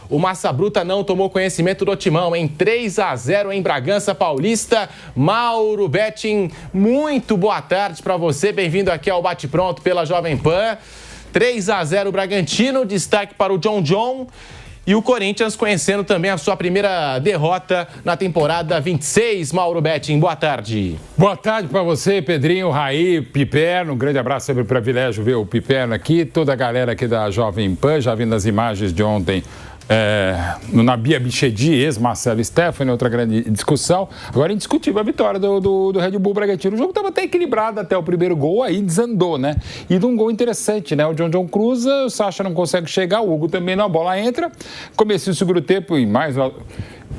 O Massa Bruta não tomou conhecimento do timão em 3-0 em Bragança Paulista. Mauro Betting, muito boa tarde para você. Bem-vindo aqui ao Bate Pronto pela Jovem Pan. 3-0 Bragantino, destaque para o John. E o Corinthians conhecendo também a sua primeira derrota na temporada 26. Mauro Betting, boa tarde. Boa tarde para você, Pedrinho, Raí, Piperno. Um grande abraço, sempre um privilégio ver o Piperno aqui. Toda a galera aqui da Jovem Pan, já vendo as imagens de ontem no Nabia Bichedi, ex-Marcelo Stefani, outra grande discussão. Agora, indiscutível a vitória do Red Bull Bragantino. O jogo estava até equilibrado até o primeiro gol, aí desandou, né? E de um gol interessante, né? O John cruza, o Sacha não consegue chegar, o Hugo também não, a bola entra. Começou o segundo tempo e mais uma...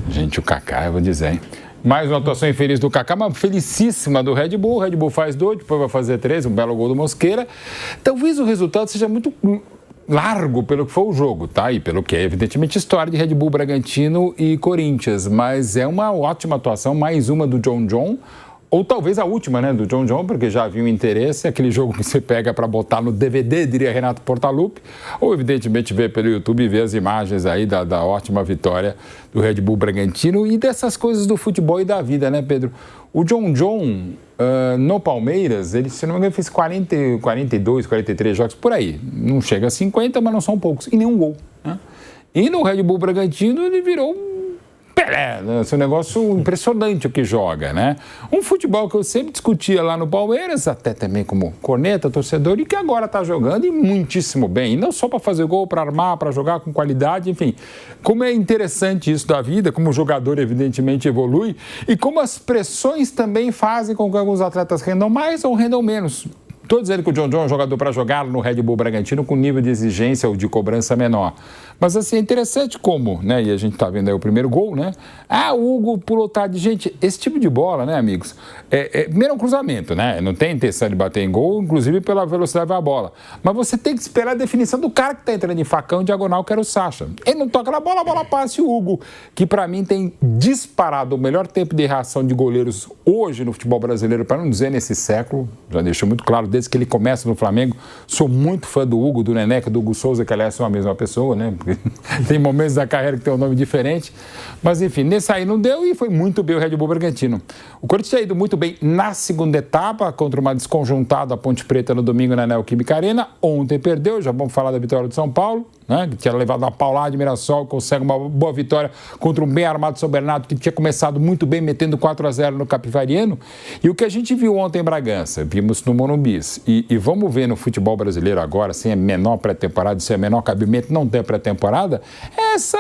Gente, o Kaká, eu vou dizer, hein? Mais uma atuação infeliz do Kaká, mas felicíssima do Red Bull. O Red Bull faz 2, depois vai fazer 3, um belo gol do Mosqueira. Talvez o resultado seja muito largo pelo que foi o jogo, tá? E pelo que é, evidentemente, história de Red Bull, Bragantino e Corinthians. Mas é uma ótima atuação, mais uma do John. Ou talvez a última, né, do John, porque já havia um interesse, aquele jogo que você pega para botar no DVD, diria Renato Portaluppi, ou evidentemente ver pelo YouTube e ver as imagens aí da ótima vitória do Red Bull Bragantino e dessas coisas do futebol e da vida, né, Pedro? O John, no Palmeiras, ele, se não me engano, fez 42, 43 jogos, por aí. Não chega a 50, mas não são poucos, e nenhum gol, né? E no Red Bull Bragantino ele virou Pelé, né? Esse é um negócio impressionante o que joga, né? Um futebol que eu sempre discutia lá no Palmeiras, até também como corneta, torcedor, e que agora está jogando e muitíssimo bem. E não só para fazer gol, para armar, para jogar com qualidade, enfim. Como é interessante isso da vida, como o jogador evidentemente evolui e como as pressões também fazem com que alguns atletas rendam mais ou rendam menos. Estou dizendo que o John é um jogador para jogar no Red Bull Bragantino com nível de exigência ou de cobrança menor. Mas, assim, é interessante como, né? E a gente está vendo aí o primeiro gol, né? Ah, o Hugo pulou tarde. Gente, esse tipo de bola, né, amigos? Primeiro é um cruzamento, né? Não tem intenção de bater em gol, inclusive pela velocidade da bola. Mas você tem que esperar a definição do cara que está entrando em facão diagonal, que era o Sacha. Ele não toca na bola, a bola passa e o Hugo, que para mim tem disparado o melhor tempo de reação de goleiros hoje no futebol brasileiro, para não dizer nesse século, já deixou muito claro desde que ele começa no Flamengo. Sou muito fã do Hugo, do Neneca, do Hugo Souza, que aliás são a mesma pessoa, né? Porque tem momentos da carreira que tem um nome diferente. Mas enfim, nesse aí não deu e foi muito bem o Red Bull Bragantino. O Corinthians tinha ido muito bem na segunda etapa, contra uma desconjuntada Ponte Preta no domingo na Neoquímica Arena. Ontem perdeu, já vamos falar da vitória do São Paulo, né? Que tinha levado uma paulada de Mirassol, consegue uma boa vitória contra um bem armado São Bernardo, que tinha começado muito bem, metendo 4-0 no Capivariano. E o que a gente viu ontem em Bragança, vimos no Morumbi. E vamos ver no futebol brasileiro agora, sem a menor pré-temporada, sem a menor cabimento, não ter pré-temporada, essa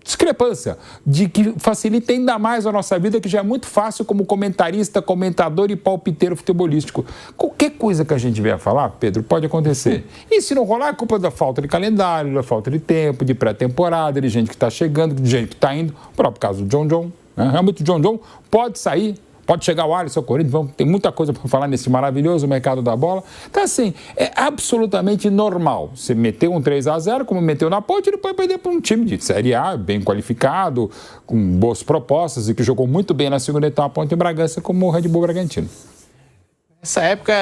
discrepância de que facilita ainda mais a nossa vida, que já é muito fácil como comentarista, comentador e palpiteiro futebolístico. Qualquer coisa que a gente vier falar, Pedro, pode acontecer. E se não rolar, é culpa da falta de calendário, da falta de tempo, de pré-temporada, de gente que está chegando, de gente que está indo. O próprio caso do John, né? Realmente o John pode sair. Pode chegar o Alisson, o Corinthians, tem muita coisa para falar nesse maravilhoso mercado da bola. Então, assim, é absolutamente normal. Você meteu um 3-0, como meteu na Ponte, e depois perder para um time de Série A, bem qualificado, com boas propostas e que jogou muito bem na segunda etapa Ponte em Bragança, como o Red Bull Bragantino. Essa época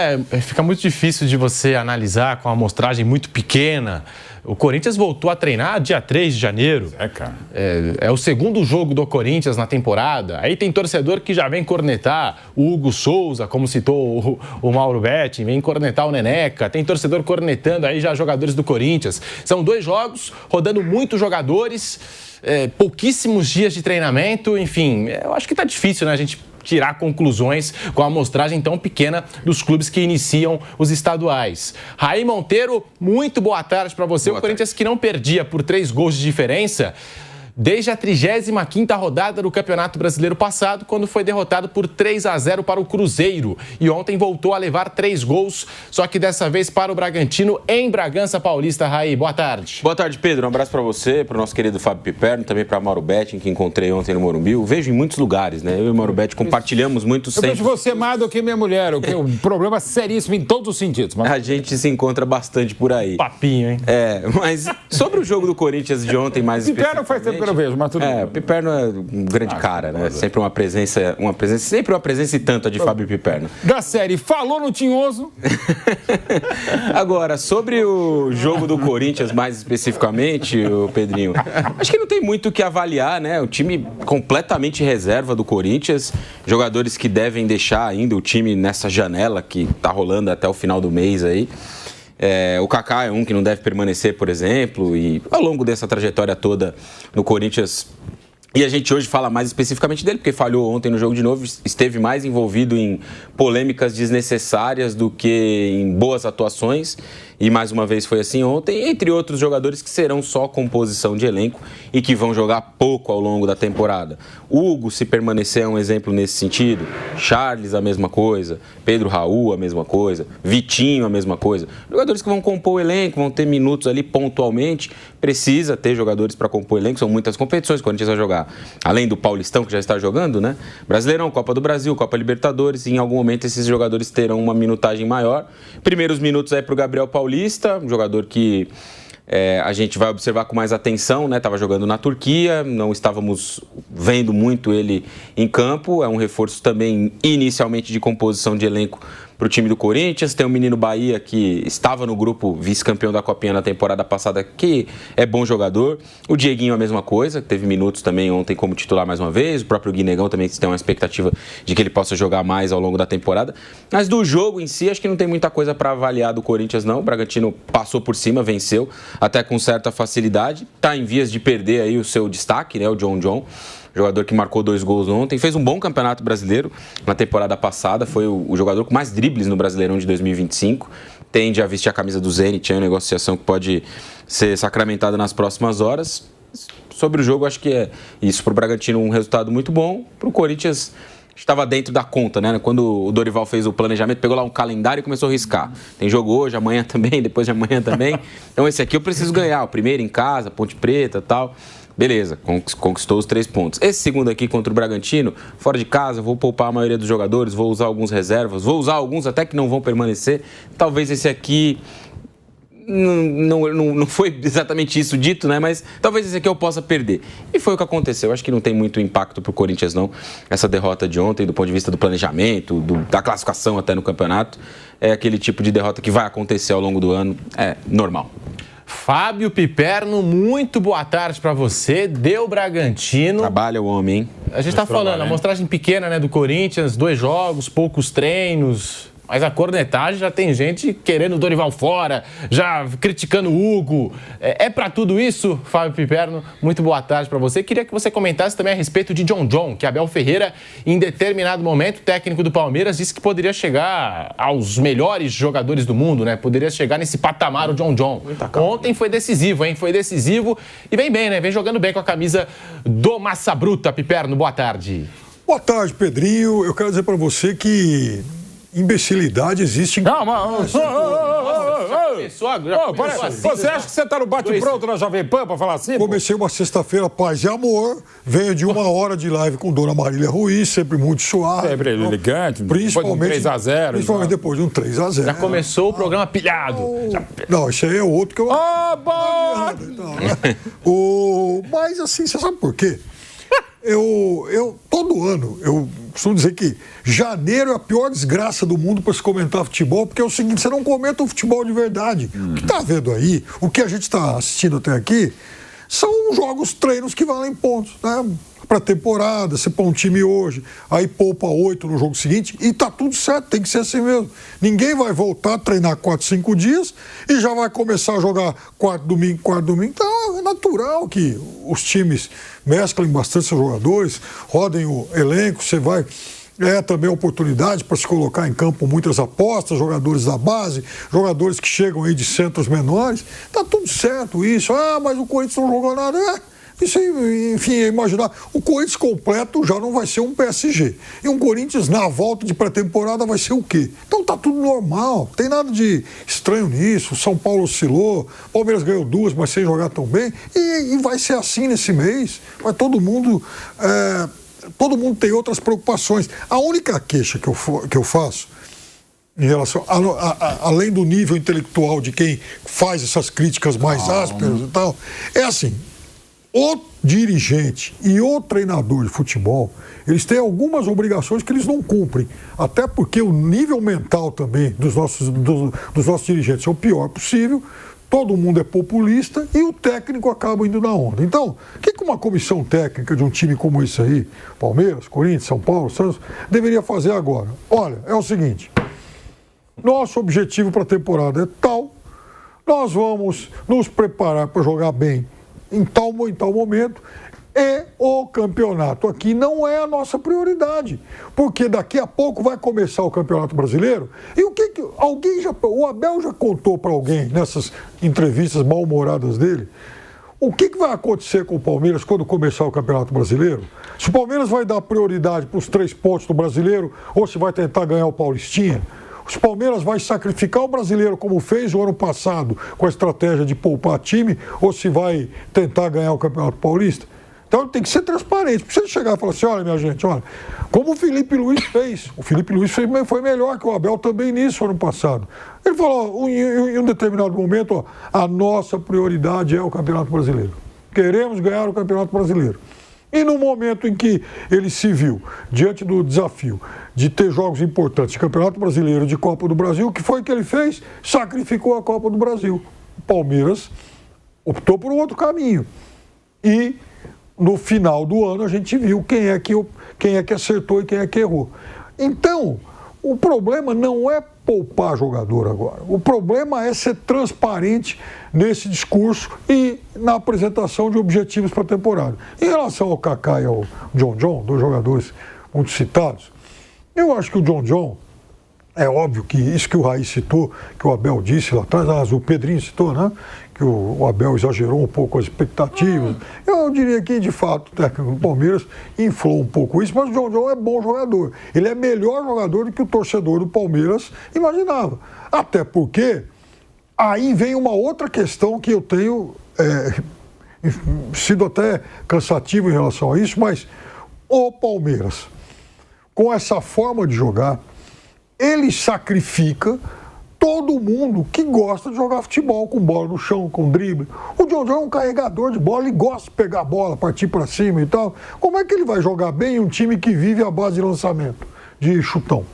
fica muito difícil de você analisar com uma amostragem muito pequena. O Corinthians voltou a treinar dia 3 de janeiro. Cara. É o segundo jogo do Corinthians na temporada. Aí tem torcedor que já vem cornetar o Hugo Souza, como citou o Mauro Betting, vem cornetar o Neneca. Tem torcedor cornetando aí já jogadores do Corinthians. São 2 jogos, rodando muitos jogadores, pouquíssimos dias de treinamento. Enfim, eu acho que tá difícil, né, a gente tirar conclusões com a amostragem tão pequena dos clubes que iniciam os estaduais. Raí Monteiro, muito boa tarde para você. O Corinthians que não perdia por 3 gols de diferença desde a 35ª rodada do Campeonato Brasileiro passado, quando foi derrotado por 3-0 para o Cruzeiro. E ontem voltou a levar 3 gols, só que dessa vez para o Bragantino em Bragança Paulista. Raí, boa tarde. Boa tarde, Pedro. Um abraço para você, para o nosso querido Fábio Piperno, também para Mauro Betting, que encontrei ontem no Morumbi. Eu vejo em muitos lugares, né? Eu e o Mauro Betting compartilhamos muito sempre. Eu vejo você mais do que minha mulher, o que é um problema seríssimo em todos os sentidos. Mas... A gente se encontra bastante por aí. Papinho, hein? Mas sobre o jogo do Corinthians de ontem, mais especificamente... Piperno faz tempo que eu vejo, mas tudo bem. O Piperno é um grande cara, né? Sempre uma presença e tanta de Fábio Piperno. Da série, falou no Tinhoso. Agora, sobre o jogo do Corinthians, mais especificamente, o Pedrinho, acho que não tem muito o que avaliar, né? O time completamente reserva do Corinthians, jogadores que devem deixar ainda o time nessa janela que tá rolando até o final do mês aí. O Kaká é um que não deve permanecer, por exemplo, e ao longo dessa trajetória toda no Corinthians, e a gente hoje fala mais especificamente dele, porque falhou ontem no jogo de novo, esteve mais envolvido em polêmicas desnecessárias do que em boas atuações, e mais uma vez foi assim ontem, entre outros jogadores que serão só composição de elenco e que vão jogar pouco ao longo da temporada. Hugo, se permanecer, é um exemplo nesse sentido. Charles, a mesma coisa. Pedro Raul, a mesma coisa. Vitinho, a mesma coisa. Jogadores que vão compor o elenco, vão ter minutos ali pontualmente. Precisa ter jogadores para compor o elenco, são muitas competições que o Corinthians vai jogar. Além do Paulistão, que já está jogando, né? Brasileirão, Copa do Brasil, Copa Libertadores, e em algum momento esses jogadores terão uma minutagem maior. Primeiros minutos aí para o Gabriel Paulista, um jogador que a gente vai observar com mais atenção, né? Estava jogando na Turquia, não estávamos vendo muito ele em campo. É um reforço também inicialmente de composição de elenco para o time do Corinthians. Tem o menino Bahia, que estava no grupo vice-campeão da Copinha na temporada passada, que é bom jogador. O Dieguinho, a mesma coisa, que teve minutos também ontem como titular mais uma vez. O próprio Guinegão também tem uma expectativa de que ele possa jogar mais ao longo da temporada. Mas do jogo em si, acho que não tem muita coisa para avaliar do Corinthians, não. O Bragantino passou por cima, venceu, até com certa facilidade. Está em vias de perder aí o seu destaque, né? O John. Jogador que marcou 2 gols ontem, fez um bom campeonato brasileiro na temporada passada, foi o jogador com mais dribles no Brasileirão de 2025, tende a vestir a camisa do Zenit, é uma negociação que pode ser sacramentada nas próximas horas. Sobre o jogo, acho que é isso para o Bragantino um resultado muito bom, para o Corinthians estava dentro da conta, né? Quando o Dorival fez o planejamento, pegou lá um calendário e começou a riscar. Tem jogo hoje, amanhã também, depois de amanhã também. Então esse aqui eu preciso ganhar, o primeiro em casa, Ponte Preta e tal. Beleza, conquistou os 3 pontos. Esse segundo aqui contra o Bragantino, fora de casa, vou poupar a maioria dos jogadores, vou usar alguns reservas, vou usar alguns até que não vão permanecer. Talvez esse aqui não foi exatamente isso dito, né? Mas talvez esse aqui eu possa perder. E foi o que aconteceu. Acho que não tem muito impacto para o Corinthians, não. Essa derrota de ontem, do ponto de vista do planejamento, da classificação até no campeonato, é aquele tipo de derrota que vai acontecer ao longo do ano. É normal. Fábio Piperno, muito boa tarde para você. Deu Bragantino. Trabalha o homem, hein? A gente está falando, a amostragem pequena, né, do Corinthians, 2 jogos, poucos treinos. Mas a cornetagem já tem gente querendo o Dorival fora, já criticando o Hugo. É para tudo isso, Fábio Piperno? Muito boa tarde para você. Queria que você comentasse também a respeito de John, que Abel Ferreira, em determinado momento, técnico do Palmeiras, disse que poderia chegar aos melhores jogadores do mundo, né? Poderia chegar nesse patamar o John. Ontem foi decisivo, hein? Foi decisivo e vem bem, né? Vem jogando bem com a camisa do Massa Bruta. Piperno, boa tarde. Boa tarde, Pedrinho. Eu quero dizer para você que imbecilidade existe em... Calma! Você acha que você está no bate-pronto na Jovem Pan para falar assim? Comecei uma sexta-feira, paz e amor. Venho de 1 hora de live com Dona Marília Ruiz, sempre muito suave. Sempre elegante, principalmente, depois de um 3-0. Principalmente depois de um 3-0. Já começou o programa pilhado. Não, esse aí é outro que eu... Mas assim, você sabe por quê? Todo ano, eu costumo dizer que janeiro é a pior desgraça do mundo para se comentar futebol, porque é o seguinte, você não comenta o futebol de verdade. O que está vendo aí, o que a gente está assistindo até aqui, são jogos, treinos que valem pontos, né? Para temporada, você põe um time hoje, aí poupa 8 no jogo seguinte, e tá tudo certo, tem que ser assim mesmo. Ninguém vai voltar a treinar 4, 5 dias e já vai começar a jogar quarto domingo. Então é natural que os times mesclem bastante seus jogadores, rodem o elenco, você vai... É também oportunidade para se colocar em campo muitas apostas, jogadores da base, jogadores que chegam aí de centros menores. Tá tudo certo isso. Mas o Corinthians não jogou nada. Isso aí, enfim, imaginar. O Corinthians completo já não vai ser um PSG. E um Corinthians na volta de pré-temporada vai ser o quê? Então tá tudo normal. Não tem nada de estranho nisso. O São Paulo oscilou. O Palmeiras ganhou 2, mas sem jogar tão bem. E vai ser assim nesse mês. Vai todo mundo tem outras preocupações. A única queixa que eu faço, em relação além do nível intelectual de quem faz essas críticas mais ásperas e tal, é assim, o dirigente e o treinador de futebol, eles têm algumas obrigações que eles não cumprem. Até porque o nível mental também dos nossos dirigentes é o pior possível. Todo mundo é populista e o técnico acaba indo na onda. Então, o que uma comissão técnica de um time como esse aí, Palmeiras, Corinthians, São Paulo, Santos, deveria fazer agora? Olha, é o seguinte, nosso objetivo para a temporada é tal, nós vamos nos preparar para jogar bem em tal momento, e o campeonato aqui não é a nossa prioridade, porque daqui a pouco vai começar o Campeonato Brasileiro, e o Abel já contou para alguém nessas entrevistas mal-humoradas dele, o que vai acontecer com o Palmeiras quando começar o Campeonato Brasileiro? Se o Palmeiras vai dar prioridade para os 3 pontos do Brasileiro, ou se vai tentar ganhar o Paulistinha? O Palmeiras vai sacrificar o brasileiro como fez o ano passado com a estratégia de poupar time, ou se vai tentar ganhar o Campeonato Paulista? Então tem que ser transparente. Não precisa chegar e falar assim, olha minha gente, olha, como o Felipe Luiz fez. O Felipe Luiz foi melhor que o Abel também nisso ano passado. Ele falou, em um determinado momento, a nossa prioridade é o Campeonato Brasileiro. Queremos ganhar o Campeonato Brasileiro. E no momento em que ele se viu diante do desafio de ter jogos importantes de Campeonato Brasileiro, de Copa do Brasil, o que foi que ele fez? Sacrificou a Copa do Brasil. O Palmeiras optou por um outro caminho. E no final do ano a gente viu quem é que acertou e quem é que errou. Então, o problema não é poupar jogador agora. O problema é ser transparente nesse discurso e na apresentação de objetivos para a temporada. Em relação ao Kaká e ao John, 2 jogadores muito citados, eu acho que o John, é óbvio que isso que o Raí citou, que o Abel disse lá atrás, o Pedrinho citou, né? Que o Abel exagerou um pouco as expectativas. Eu diria que, de fato, o técnico do Palmeiras inflou um pouco isso, mas o John é bom jogador. Ele é melhor jogador do que o torcedor do Palmeiras imaginava. Até porque aí vem uma outra questão que eu tenho sido até cansativo em relação a isso, mas o Palmeiras, com essa forma de jogar, ele sacrifica todo mundo que gosta de jogar futebol, com bola no chão, com drible. O John é um carregador de bola, ele gosta de pegar a bola, partir para cima e tal. Como é que ele vai jogar bem em um time que vive à base de lançamento, de chutão?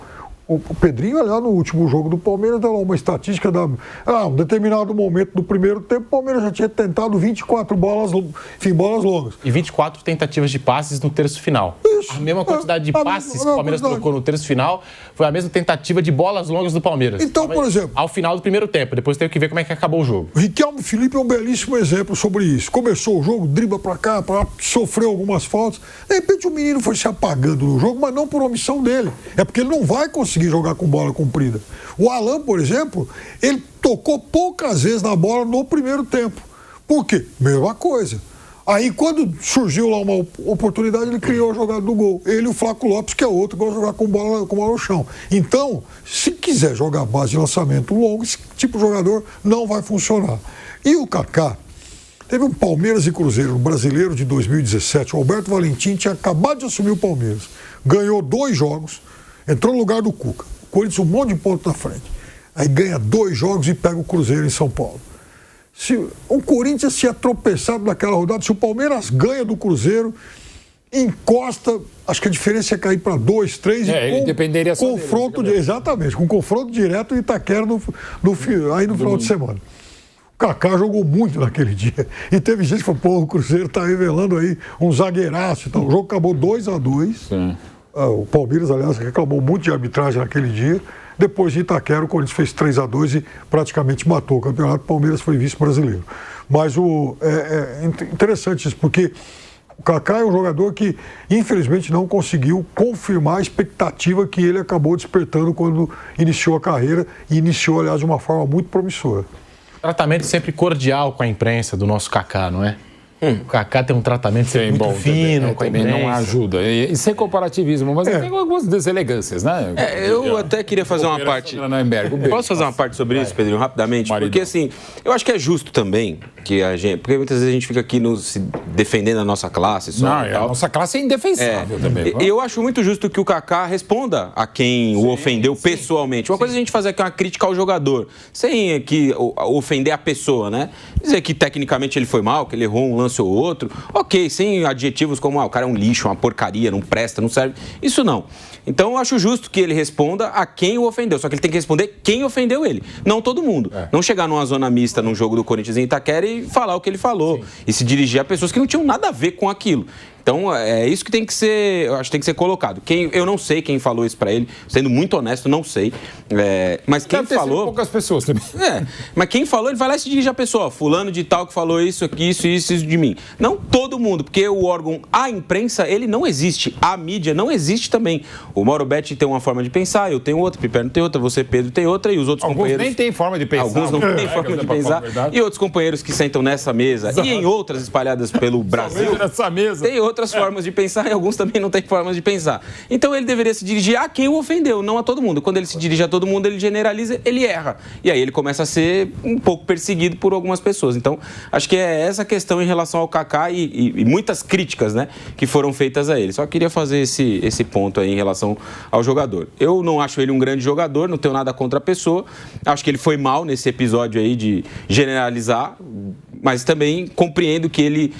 O Pedrinho, aliás, no último jogo do Palmeiras, deu uma estatística um determinado momento do primeiro tempo, o Palmeiras já tinha tentado 24 bolas longas. E 24 tentativas de passes no terço final. Isso. A mesma quantidade de passes que o Palmeiras trocou no terço final foi a mesma tentativa de bolas longas do Palmeiras. Então, por exemplo, ao final do primeiro tempo, depois teve que ver como é que acabou o jogo. Riquelme Felipe é um belíssimo exemplo sobre isso. Começou o jogo, dribla pra cá, sofreu algumas faltas. De repente o menino foi se apagando no jogo, mas não por omissão dele. É porque ele não vai conseguir jogar com bola comprida. O Alan, por exemplo, ele tocou poucas vezes na bola no primeiro tempo. Por quê? Mesma coisa. Aí, quando surgiu lá uma oportunidade, ele criou a jogada do gol. Ele e o Flaco Lopes, que é outro, que gosta de jogar com bola no chão. Então, se quiser jogar base de lançamento longo, esse tipo de jogador não vai funcionar. E o Kaká, teve um Palmeiras e Cruzeiro, no Brasileiro de 2017. O Alberto Valentim tinha acabado de assumir o Palmeiras. Ganhou 2 jogos, entrou no lugar do Cuca. O Corinthians um monte de ponto na frente. Aí ganha 2 jogos e pega o Cruzeiro em São Paulo. Se o Corinthians tinha tropeçado naquela rodada, se o Palmeiras ganha do Cruzeiro, encosta, acho que a diferença é cair para 2, 3 ele dependeria só confronto dele, exatamente, com confronto direto em Itaquera no final de semana. O Kaká jogou muito naquele dia. E teve gente que falou, pô, o Cruzeiro está revelando aí um zagueiraço e tal. O jogo acabou 2-2. O Palmeiras, aliás, reclamou muito de arbitragem naquele dia. Depois de Itaquera, o Corinthians fez 3-2 e praticamente matou o campeonato. O Palmeiras foi vice-brasileiro. Mas é interessante isso, porque o Kaká é um jogador que, infelizmente, não conseguiu confirmar a expectativa que ele acabou despertando quando iniciou a carreira e iniciou, aliás, de uma forma muito promissora. Tratamento sempre cordial com a imprensa do nosso Kaká, não é? O Kaká tem um tratamento sempre muito fino com a imprensa. Não ajuda. E sem comparativismo, mas tem algumas deselegâncias, né? Eu até queria fazer uma parte... Posso fazer uma parte sobre isso, Pedrinho, rapidamente? Porque, assim, eu acho que é justo também que a gente... Porque muitas vezes a gente fica aqui defendendo a nossa classe. Só a nossa classe é indefensável também. Eu acho muito justo que o Kaká responda a quem o ofendeu pessoalmente. Uma coisa é a gente fazer aqui uma crítica ao jogador, sem que ofender a pessoa, né? Dizer que tecnicamente ele foi mal, que ele errou um lance lance ou outro, ok, sem adjetivos como o cara é um lixo, uma porcaria, não presta, não serve, isso não. Então eu acho justo que ele responda a quem o ofendeu, só que ele tem que responder quem ofendeu ele, não todo mundo. Não chegar numa zona mista num jogo do Corinthians em Itaquera e falar o que ele falou. Sim. E se dirigir a pessoas que não tinham nada a ver com aquilo. Então, é isso que tem que ser, eu acho que tem que ser colocado. Eu não sei quem falou isso pra ele, sendo muito honesto, não sei. Mas quem falou... poucas pessoas também. Mas quem falou, ele vai lá e se dirige à pessoa. Fulano de tal que falou isso aqui, isso de mim. Não todo mundo, porque o órgão, a imprensa, ele não existe. A mídia não existe também. O Mauro Betti tem uma forma de pensar, eu tenho outra, o Piperno tem outra, você, Pedro, tem outra, e os outros companheiros... Alguns nem têm forma de pensar. Alguns não têm forma de pensar. E outros companheiros que sentam nessa mesa e em outras espalhadas pelo Brasil... Nessa mesa. Tem outras formas de pensar e alguns também não têm formas de pensar. Então ele deveria se dirigir a quem o ofendeu, não a todo mundo. Quando ele se dirige a todo mundo, ele generaliza, ele erra. E aí ele começa a ser um pouco perseguido por algumas pessoas. Então, acho que é essa questão em relação ao Kaká e muitas críticas, né, que foram feitas a ele. Só queria fazer esse ponto aí em relação ao jogador. Eu não acho ele um grande jogador, não tenho nada contra a pessoa. Acho que ele foi mal nesse episódio aí de generalizar, mas também compreendo que ele...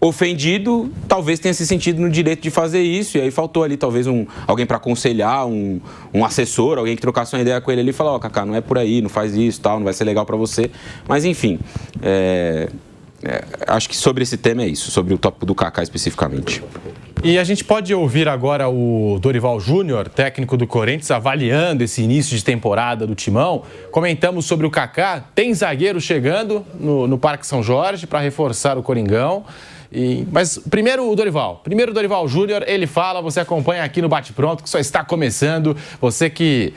ofendido, talvez tenha se sentido no direito de fazer isso, e aí faltou ali talvez alguém para aconselhar, um assessor, alguém que trocasse uma ideia com ele ali e falar, Kaká, não é por aí, não faz isso, tal, não vai ser legal para você. Mas enfim, acho que sobre esse tema é isso, sobre o tópico do Kaká especificamente. E a gente pode ouvir agora o Dorival Júnior, técnico do Corinthians, avaliando esse início de temporada do Timão. Comentamos sobre o Kaká, tem zagueiro chegando no Parque São Jorge para reforçar o Coringão. Mas primeiro o Dorival Júnior, ele fala, você acompanha aqui no Bate Pronto, que só está começando. Você que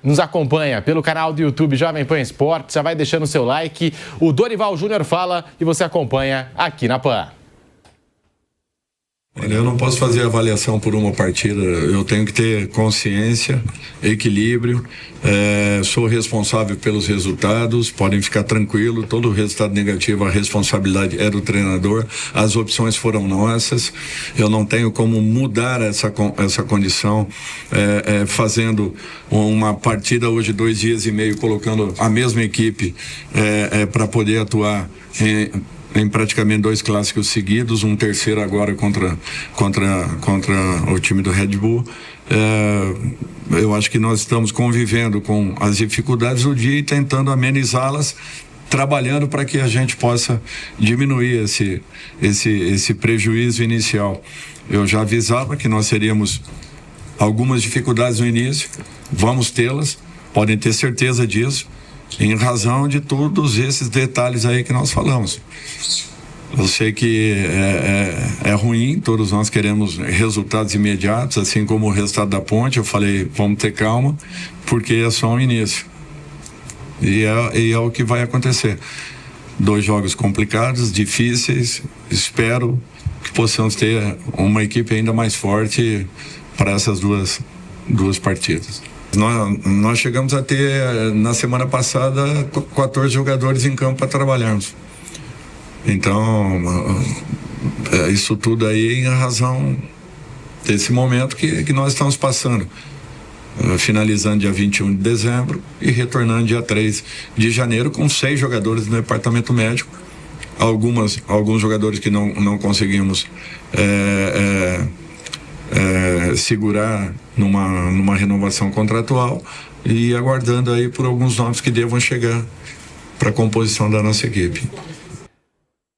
nos acompanha pelo canal do YouTube Jovem Pan Esportes, já vai deixando o seu like. O Dorival Júnior fala e você acompanha aqui na PAN. Olha, eu não posso fazer avaliação por uma partida, eu tenho que ter consciência, equilíbrio, sou responsável pelos resultados, podem ficar tranquilos, todo resultado negativo, a responsabilidade é do treinador, as opções foram nossas, eu não tenho como mudar essa condição, fazendo uma partida hoje 2 dias e meio, colocando a mesma equipe para poder atuar em praticamente 2 clássicos seguidos, um terceiro agora contra o time do Red Bull. Eu acho que nós estamos convivendo com as dificuldades do dia e tentando amenizá-las, trabalhando para que a gente possa diminuir esse prejuízo inicial. Eu já avisava que nós teríamos algumas dificuldades no início, vamos tê-las, podem ter certeza disso, em razão de todos esses detalhes aí que nós falamos. Eu sei que é ruim, todos nós queremos resultados imediatos, assim como o resultado da Ponte. Eu falei, vamos ter calma, porque é só um início. E é o que vai acontecer. 2 jogos complicados, difíceis. Espero que possamos ter uma equipe ainda mais forte para essas duas partidas. Nós chegamos a ter, na semana passada, 14 jogadores em campo para trabalharmos. Então, isso tudo aí em razão desse momento que nós estamos passando. Finalizando dia 21 de dezembro e retornando dia 3 de janeiro com 6 jogadores no departamento médico. Alguns jogadores que não conseguimos segurar numa renovação contratual e aguardando aí por alguns nomes que devam chegar para a composição da nossa equipe.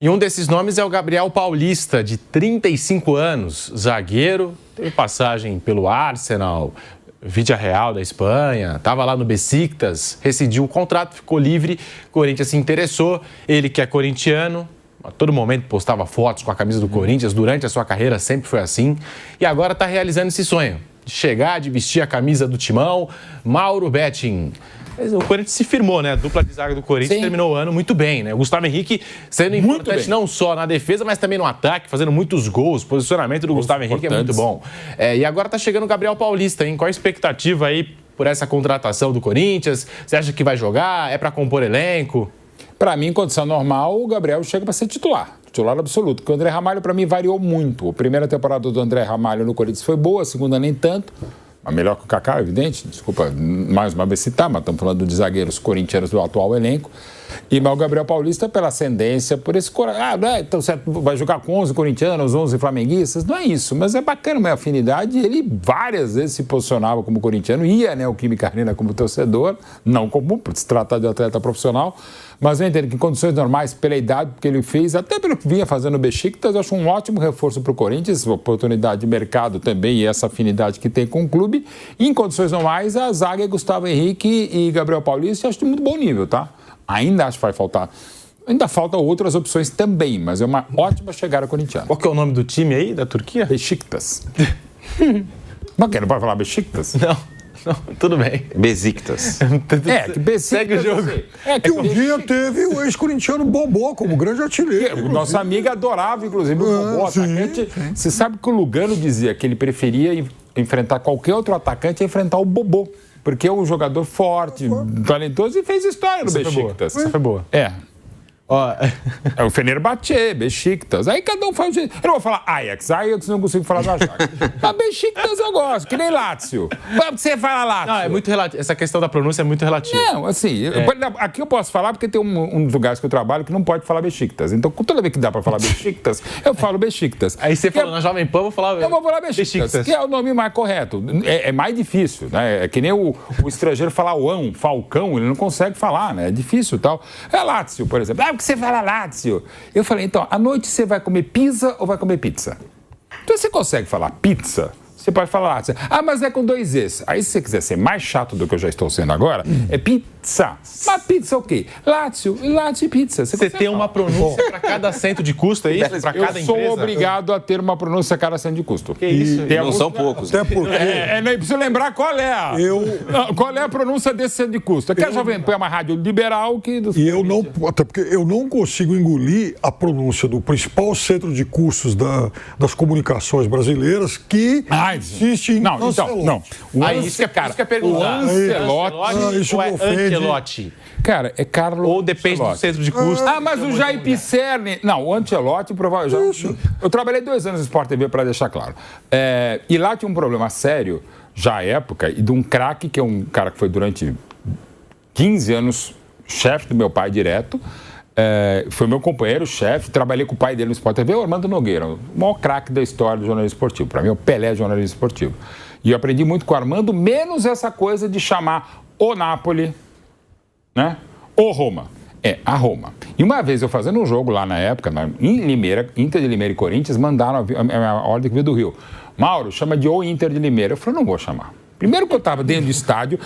E um desses nomes é o Gabriel Paulista, de 35 anos, zagueiro, teve passagem pelo Arsenal, Villarreal da Espanha, estava lá no Besiktas, rescindiu o contrato, ficou livre, o Corinthians se interessou, ele que é corintiano, a todo momento postava fotos com a camisa do Corinthians, durante a sua carreira sempre foi assim, e agora está realizando esse sonho, de chegar, de vestir a camisa do Timão. Mauro Betti. O Corinthians se firmou, né? A dupla de zaga do Corinthians terminou o ano muito bem, né? O Gustavo Henrique sendo importante não só na defesa, mas também no ataque, fazendo muitos gols. O posicionamento do Gustavo Henrique é muito bom. E agora tá chegando o Gabriel Paulista, hein? Qual a expectativa aí por essa contratação do Corinthians? Você acha que vai jogar? É para compor elenco? Para mim, em condição normal, o Gabriel chega para ser titular absoluto. Porque o André Ramalho, para mim, variou muito. A primeira temporada do André Ramalho no Corinthians foi boa, a segunda nem tanto. A melhor que o Kaká, evidente. Desculpa mais uma vez citar, mas estamos falando de zagueiros corintianos do atual elenco. Mas o Gabriel Paulista, pela ascendência, por esse coração. Então certo, vai jogar com 11 corintianos, 11 flamenguistas. Não é isso, mas é bacana a minha afinidade. Ele várias vezes se posicionava como corintiano, ia, né, o Química Arena como torcedor, não como, por se tratar de atleta profissional. Mas eu entendo que em condições normais, pela idade que ele fez, até pelo que vinha fazendo o Besiktas, eu acho um ótimo reforço para o Corinthians, oportunidade de mercado também e essa afinidade que tem com o clube. E em condições normais, a zaga é Gustavo Henrique e Gabriel Paulista, eu acho de muito bom nível, tá? Ainda acho que vai faltar. Ainda faltam outras opções também, mas é uma ótima chegada corintiana. Qual que é o nome do time aí, da Turquia? Besiktas. Mas não pode falar Besiktas? Não, tudo bem. Besiktas. Que Besiktas... Segue o jogo. Que um dia teve o ex-corintiano Bobó como grande artilheiro. Nossa amiga adorava, inclusive, o Bobó, atacante. Você sabe que o Lugano dizia que ele preferia enfrentar qualquer outro atacante e enfrentar o Bobó. Porque é um jogador forte, talentoso e fez história no Besiktas. Essa foi boa. É o Fenerbahçe, Besiktas. Aí cada um faz um jeito. Eu não vou falar Ajax não consigo falar do Ajax. Mas Besiktas eu gosto, que nem Lazio. Você fala Lazio. Não, é muito relativo. Essa questão da pronúncia é muito relativa. Não, assim, aqui eu posso falar porque tem um dos lugares que eu trabalho que não pode falar Besiktas. Então, toda vez que dá pra falar Besiktas, eu falo Besiktas. Aí você fala na Jovem Pan, eu vou falar Besiktas, que é o nome mais correto. É mais difícil, né? É que nem o estrangeiro falar Falcão, ele não consegue falar, né? É difícil e tal. É Lazio, por exemplo. Porque você fala Lazio. Eu falei, então, à noite você vai comer pizza ou vai comer pizza? Então, você consegue falar pizza? Você pode falar Lazio. Mas é com 2 Es. Aí, se você quiser ser mais chato do que eu já estou sendo agora, é pizza. Mas pizza o quê? Lazio e pizza. Você tem uma pronúncia para cada centro de custo, é isso? Para cada empresa? Eu sou obrigado a ter uma pronúncia a cada centro de custo. Que isso? Não são poucos. Até porque... Nem preciso lembrar qual é a pronúncia desse centro de custo. Aqui a Jovem Pan é uma rádio liberal que... Até porque eu não consigo engolir a pronúncia do principal centro de custos das comunicações brasileiras que existe em Ancelotti. Não. Isso que é perguntar. O Ancelotti isso ou é me ofende. Ancelotti? Cara, é Carlos Ou depende do centro de custo. Mas o Jair Pisserni... Não, o Ancelotti provavelmente... Eu trabalhei 2 anos no Sport TV, para deixar claro. E lá tinha um problema sério, já à época, e de um craque, que é um cara que foi durante 15 anos chefe do meu pai direto, foi meu companheiro, chefe, trabalhei com o pai dele no Sport TV, o Armando Nogueira, o maior craque da história do jornalismo esportivo. Para mim, é o Pelé do jornalismo esportivo. E eu aprendi muito com o Armando, menos essa coisa de chamar o Napoli, né? Ou Roma. A Roma. E uma vez eu fazendo um jogo lá na época, em Limeira, Inter de Limeira e Corinthians, mandaram a ordem que veio do Rio. Mauro, chama de O Inter de Limeira. Eu falei, não vou chamar. Primeiro que eu estava dentro do estádio,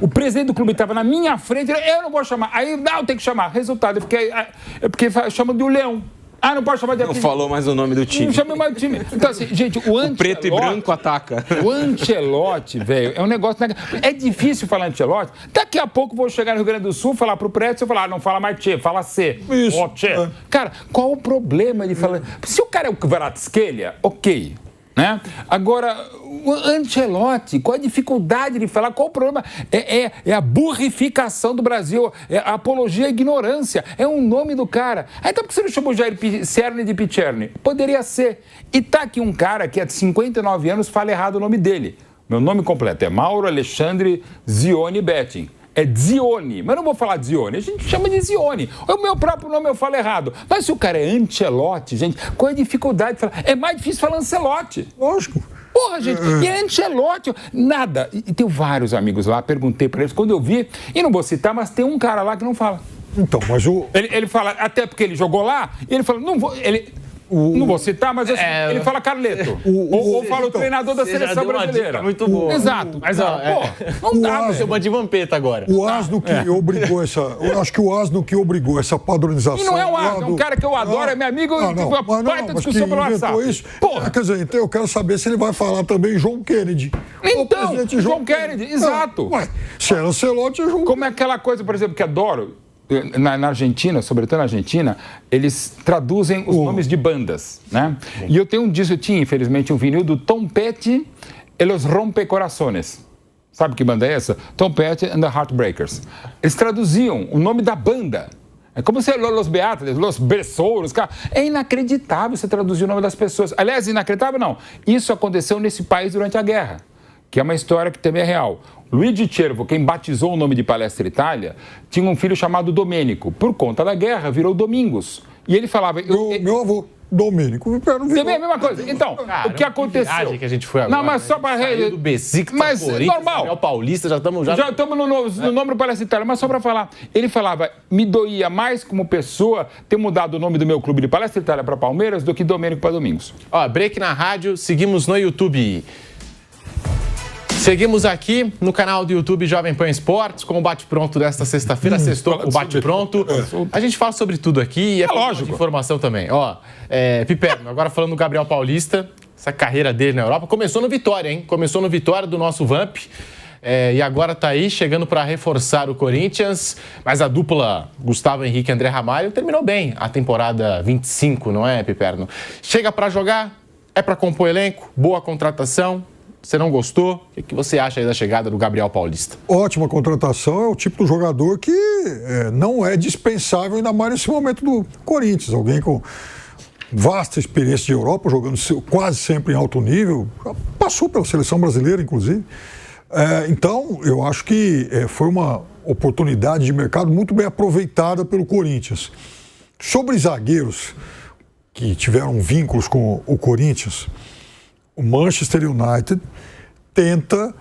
o presidente do clube estava na minha frente, eu não vou chamar. Aí, não, tem que chamar. Resultado, porque chama de o Leão. Não pode chamar de Não falou mais o nome do time. Não chamei mais do time. Então, assim, gente, o Ancelotti... preto e branco ataca. O Ancelotti, velho, é um negócio... É difícil falar Ancelotti. Daqui a pouco eu vou chegar no Rio Grande do Sul, falar pro prédio, você falar, não fala mais Tchê, fala C. Isso. Tchê. Cara, qual o problema de falar... Se o cara é o Kvaratskhelia, ok. Né? Agora, o Ancelotti, qual a dificuldade de falar? Qual o problema? É a burrificação do Brasil, é a apologia à ignorância, é o nome do cara. Então por que você não chamou Jair Pisserni de Pisserni? Poderia ser. E tá aqui um cara que há 59 anos fala errado o nome dele. Meu nome completo é Mauro Alexandre Zioni Betting. É Zioni, mas não vou falar Zioni, a gente chama de Zioni. O meu próprio nome eu falo errado. Mas se o cara é Ancelotti, gente, qual é a dificuldade de falar? É mais difícil falar Ancelotti. Lógico. Porra, gente, e é Ancelotti, nada. E tenho vários amigos lá, perguntei pra eles, quando eu vi, e não vou citar, mas tem um cara lá que não fala. Então, mas o... Ele fala, até porque ele jogou lá, e ele fala, não vou... Não vou citar, mas ele fala Carleto. Ou fala o treinador da seleção brasileira. Muito boa. Exato. Mas, não dá pra chamar de vampeta agora. O Asno que obrigou essa... Eu acho que o Asno que obrigou essa padronização... E não é um Asno, é um cara que eu adoro, é meu amigo, vai ter discussão pelo WhatsApp. Isso. Quer dizer, então eu quero saber se ele vai falar também João Kennedy. Então, João Kennedy, exato. Se era Ancelotti, é João Kennedy. Como é aquela coisa, por exemplo, que adoro... Na Argentina, sobretudo na Argentina, eles traduzem os nomes de bandas, né? E eu tenho um disco, infelizmente, um vinil do Tom Petty e Los Rompecorazones. Sabe que banda é essa? Tom Petty and the Heartbreakers. Eles traduziam o nome da banda. É como se Los Beatles, Los Besouros, cara. É inacreditável você traduzir o nome das pessoas. Aliás, inacreditável não. Isso aconteceu nesse país durante a guerra. que é uma história que também é real. Luigi Cervo, quem batizou o nome de Palestra Itália, tinha um filho chamado Domênico. Por conta da guerra, virou Domingos. E ele falava... Meu avô, Domênico. Também é a mesma coisa. Então, Cara, o que aconteceu? Que a gente foi agora, não, mas só para... do Besiktas, mas Corinthians, normal. Paulista, já estamos no nome do Palestra Itália, mas só para falar. Ele falava, me doía mais como pessoa ter mudado o nome do meu clube de Palestra Itália para Palmeiras do que Domênico para Domingos. Ó, break na rádio, seguimos no YouTube. Seguimos aqui no canal do YouTube Jovem Pan Esportes com o bate-pronto desta sexta-feira. Sextou o bate-pronto. A gente fala sobre tudo aqui e é lógico. Informação também. Ó, Piperno, agora falando do Gabriel Paulista, essa carreira dele na Europa. Começou no Vitória, hein? Começou no Vitória do nosso Vamp. E agora tá aí, chegando para reforçar o Corinthians. Mas a dupla Gustavo Henrique e André Ramalho terminou bem a temporada 25, não é, Piperno? Chega para jogar, é para compor elenco, boa contratação. Você não gostou? O que você acha aí da chegada do Gabriel Paulista? Ótima contratação, é o tipo do jogador que não é dispensável, ainda mais nesse momento do Corinthians. Alguém com vasta experiência de Europa, jogando quase sempre em alto nível, passou pela seleção brasileira, inclusive. Então, eu acho que foi uma oportunidade de mercado muito bem aproveitada pelo Corinthians. Sobre zagueiros que tiveram vínculos com o Corinthians, o Manchester United tenta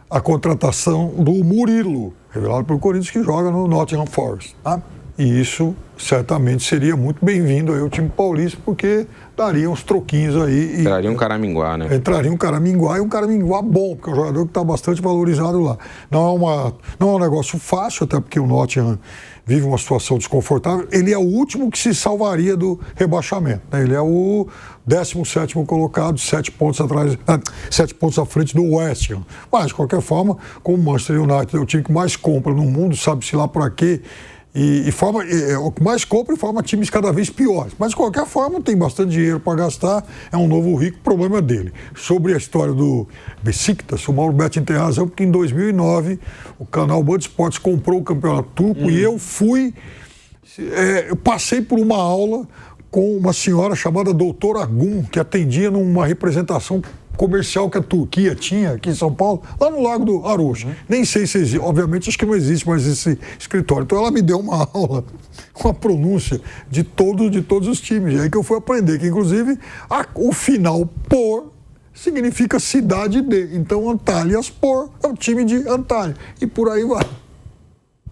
a contratação do Murilo, revelado pelo Corinthians, que joga no Nottingham Forest. Tá? E isso certamente seria muito bem-vindo aí ao time paulista, porque daria uns troquinhos aí. Entraria um Caraminguá, né? Entraria um Caraminguá e um Caraminguá bom, porque é um jogador que está bastante valorizado lá. Não é um negócio fácil, até porque o Nottingham vive uma situação desconfortável. Ele é o último que se salvaria do rebaixamento, né? Ele é o 17º colocado, 7 pontos à frente do West Ham. Mas, de qualquer forma, como o Manchester United é o time que mais compra no mundo, sabe-se lá para quê, o que mais compra e forma times cada vez piores. Mas, de qualquer forma, tem bastante dinheiro para gastar, é um novo rico, o problema é dele. Sobre a história do Besiktas, o Mauro Betting tem razão, porque em 2009 o canal Band Esportes comprou o campeonato turco e eu passei por uma aula com uma senhora chamada Doutora Agum, que atendia numa representação comercial que a Turquia tinha aqui em São Paulo, lá no Lago do Arocha. Nem sei se existe, obviamente acho que não existe mais esse escritório. Então ela me deu uma aula, uma pronúncia de todos os times. E aí que eu fui aprender, que inclusive o final por significa cidade de. Então Antalyaspor é o time de Antalya. E por aí vai.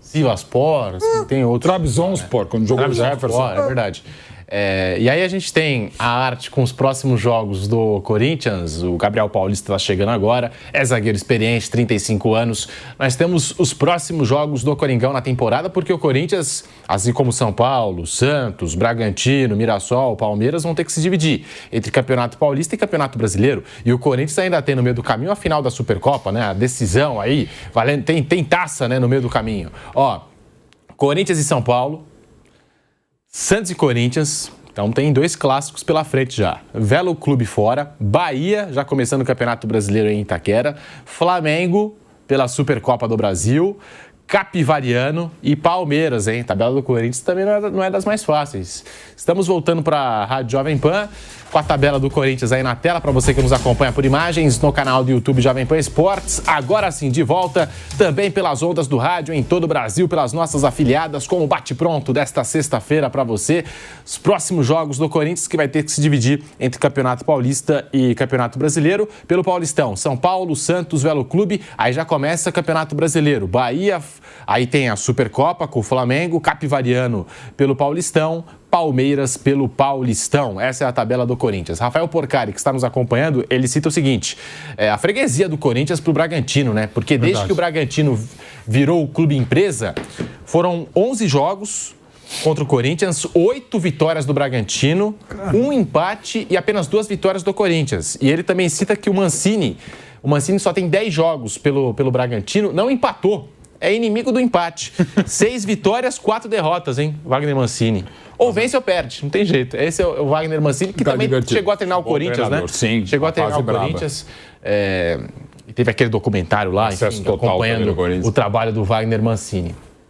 Sivaspor, tem outro. Trabzonspor, quando jogou o Jefferson. É verdade. E aí a gente tem a arte com os próximos jogos do Corinthians. O Gabriel Paulista está chegando agora, é zagueiro experiente, 35 anos. Nós temos os próximos jogos do Coringão na temporada, porque o Corinthians, assim como São Paulo, Santos, Bragantino, Mirassol, Palmeiras, vão ter que se dividir entre Campeonato Paulista e Campeonato Brasileiro. E o Corinthians ainda tem no meio do caminho a final da Supercopa, né? A decisão aí, valendo, tem taça, né, no meio do caminho. Ó, Corinthians e São Paulo, Santos e Corinthians, então tem 2 clássicos pela frente já. Velo Clube fora, Bahia, já começando o Campeonato Brasileiro em Itaquera, Flamengo pela Supercopa do Brasil, Capivariano e Palmeiras, hein? A tabela do Corinthians também não é das mais fáceis. Estamos voltando para a Rádio Jovem Pan, com a tabela do Corinthians aí na tela, para você que nos acompanha por imagens no canal do YouTube Jovem Pan Esportes. Agora sim, de volta, também pelas ondas do rádio em todo o Brasil, pelas nossas afiliadas, com o bate-pronto desta sexta-feira para você. Os próximos jogos do Corinthians, que vai ter que se dividir entre Campeonato Paulista e Campeonato Brasileiro. Pelo Paulistão, São Paulo, Santos, Velo Clube, aí já começa Campeonato Brasileiro. Bahia, aí tem a Supercopa com o Flamengo, Capivariano pelo Paulistão, Palmeiras pelo Paulistão. Essa é a tabela do Corinthians. Rafael Porcari, que está nos acompanhando, ele cita o seguinte: a freguesia do Corinthians para o Bragantino, né? Porque desde que o Bragantino virou o clube empresa, foram 11 jogos contra o Corinthians, 8 vitórias do Bragantino, 1 empate e apenas 2 vitórias do Corinthians. E ele também cita que o Mancini só tem 10 jogos pelo Bragantino, não empatou. É inimigo do empate. 6 vitórias, 4 derrotas, hein? Wagner Mancini. Ou vence ou perde, não tem jeito. Esse é o Wagner Mancini, que também chegou a treinar o Corinthians, né? Sim, chegou a treinar o Corinthians. E teve aquele documentário lá, enfim, acompanhando o trabalho do Wagner Mancini.